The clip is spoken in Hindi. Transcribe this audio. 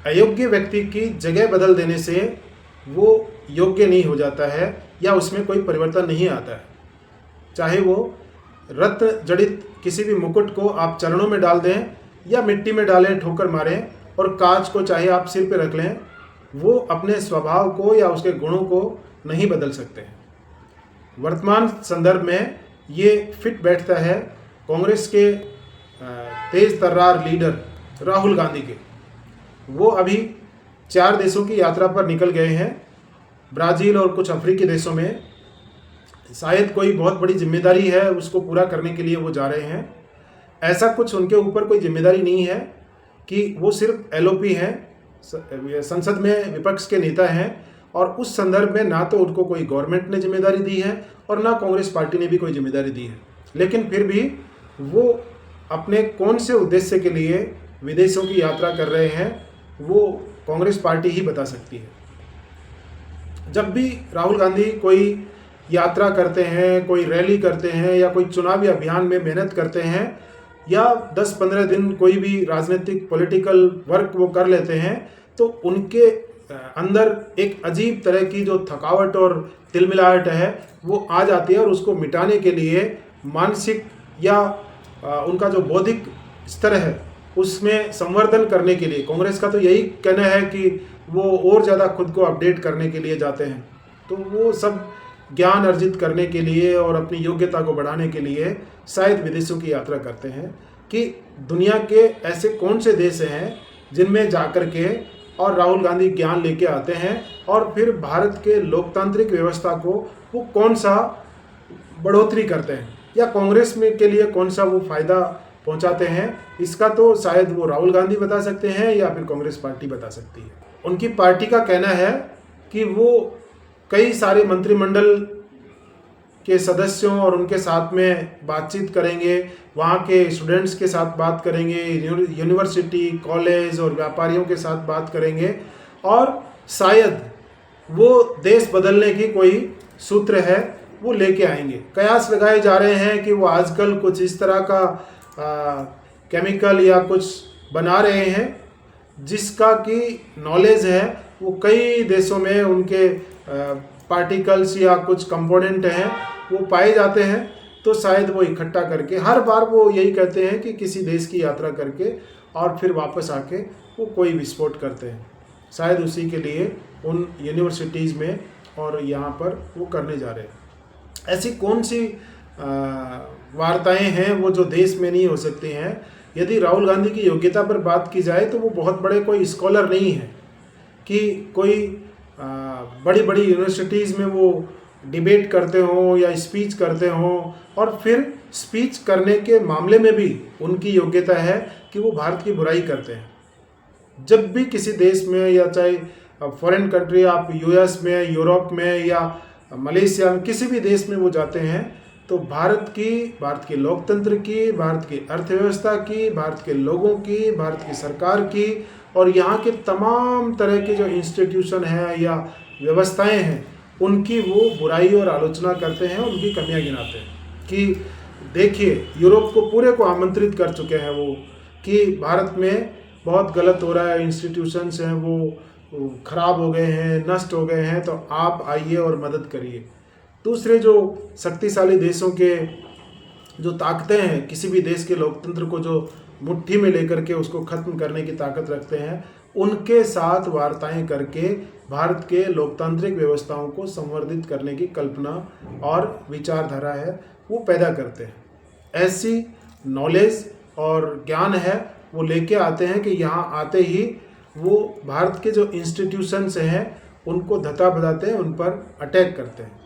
अयोग्य व्यक्ति की जगह बदल देने से वो योग्य नहीं हो जाता है या उसमें कोई परिवर्तन नहीं आता है। चाहे वो रत्न जड़ित किसी भी मुकुट को आप चरणों में डाल दें या मिट्टी में डालें, ठोकर मारें, और कांच को चाहे आप सिर पे रख लें, वो अपने स्वभाव को या उसके गुणों को नहीं बदल सकते हैं। वर्तमान संदर्भ में ये फिट बैठता है कांग्रेस के तेज तर्रार लीडर राहुल गांधी के। वो अभी 4 देशों की यात्रा पर निकल गए हैं, ब्राज़ील और कुछ अफ्रीकी देशों में। शायद कोई बहुत बड़ी जिम्मेदारी है, उसको पूरा करने के लिए वो जा रहे हैं। ऐसा कुछ उनके ऊपर कोई जिम्मेदारी नहीं है कि वो सिर्फ एलओपी हैं, संसद में विपक्ष के नेता हैं, और उस संदर्भ में ना तो उनको कोई गवर्नमेंट ने जिम्मेदारी दी है और ना कांग्रेस पार्टी ने भी कोई जिम्मेदारी दी है। लेकिन फिर भी वो अपने कौन से उद्देश्य के लिए विदेशों की यात्रा कर रहे हैं वो कांग्रेस पार्टी ही बता सकती है। जब भी राहुल गांधी कोई यात्रा करते हैं, कोई रैली करते हैं या कोई चुनावी अभियान में मेहनत करते हैं या 10-15 दिन कोई भी राजनीतिक पॉलिटिकल वर्क वो कर लेते हैं, तो उनके अंदर एक अजीब तरह की जो थकावट और तिलमिलाहट है वो आ जाती है, और उसको मिटाने के लिए मानसिक या उनका जो बौद्धिक स्तर है उसमें संवर्धन करने के लिए कांग्रेस का तो यही कहना है कि वो और ज़्यादा खुद को अपडेट करने के लिए जाते हैं। तो वो सब ज्ञान अर्जित करने के लिए और अपनी योग्यता को बढ़ाने के लिए शायद विदेशों की यात्रा करते हैं कि दुनिया के ऐसे कौन से देश हैं जिनमें जाकर के और राहुल गांधी ज्ञान लेके आते हैं, और फिर भारत के लोकतांत्रिक व्यवस्था को वो कौन सा बढ़ोतरी करते हैं या कांग्रेस में के लिए कौन सा वो फायदा पहुंचाते हैं। इसका तो शायद वो राहुल गांधी बता सकते हैं या फिर कांग्रेस पार्टी बता सकती है। उनकी पार्टी का कहना है कि वो कई सारे मंत्रिमंडल के सदस्यों और उनके साथ में बातचीत करेंगे, वहाँ के स्टूडेंट्स के साथ बात करेंगे, यूनिवर्सिटी, कॉलेज और व्यापारियों के साथ बात करेंगे, और शायद वो देश बदलने की कोई सूत्र है वो लेके आएंगे। कयास लगाए जा रहे हैं कि वो आजकल कुछ इस तरह का केमिकल या कुछ बना रहे हैं जिसका कि नॉलेज है वो कई देशों में उनके पार्टिकल्स या कुछ कंपोनेंट हैं वो पाए जाते हैं। तो शायद वो इकट्ठा करके, हर बार वो यही कहते हैं कि किसी देश की यात्रा करके और फिर वापस आके वो कोई विस्फोट करते हैं, शायद उसी के लिए उन यूनिवर्सिटीज़ में और यहाँ पर वो करने जा रहे हैं। ऐसी कौन सी वार्ताएं हैं वो जो देश में नहीं हो सकती हैं। यदि राहुल गांधी की योग्यता पर बात की जाए तो वो बहुत बड़े कोई स्कॉलर नहीं है कि कोई बड़ी बड़ी यूनिवर्सिटीज़ में वो डिबेट करते हों या स्पीच करते हों, और फिर स्पीच करने के मामले में भी उनकी योग्यता है कि वो भारत की बुराई करते हैं। जब भी किसी देश में या चाहे फॉरेन कंट्री, आप यूएस में, यूरोप में या मलेशिया में, किसी भी देश में वो जाते हैं तो भारत के लोकतंत्र की, भारत की अर्थव्यवस्था की, भारत के लोगों की, भारत की सरकार की और यहाँ के तमाम तरह के जो इंस्टीट्यूशन हैं या व्यवस्थाएं हैं उनकी वो बुराई और आलोचना करते हैं, उनकी कमियां गिनाते हैं कि देखिए यूरोप को पूरे को आमंत्रित कर चुके हैं वो कि भारत में बहुत गलत हो रहा है, इंस्टीट्यूशंस हैं वो खराब हो गए हैं, नष्ट हो गए हैं, तो आप आइए और मदद करिए। दूसरे जो शक्तिशाली देशों के जो ताकतें हैं, किसी भी देश के लोकतंत्र को जो मुट्ठी में लेकर के उसको ख़त्म करने की ताकत रखते हैं, उनके साथ वार्ताएं करके भारत के लोकतांत्रिक व्यवस्थाओं को संवर्धित करने की कल्पना और विचारधारा है वो पैदा करते हैं। ऐसी नॉलेज और ज्ञान है वो लेके आते हैं कि यहाँ आते ही वो भारत के जो इंस्टीट्यूशंस हैं उनको धता बधाते हैं, उन पर अटैक करते हैं।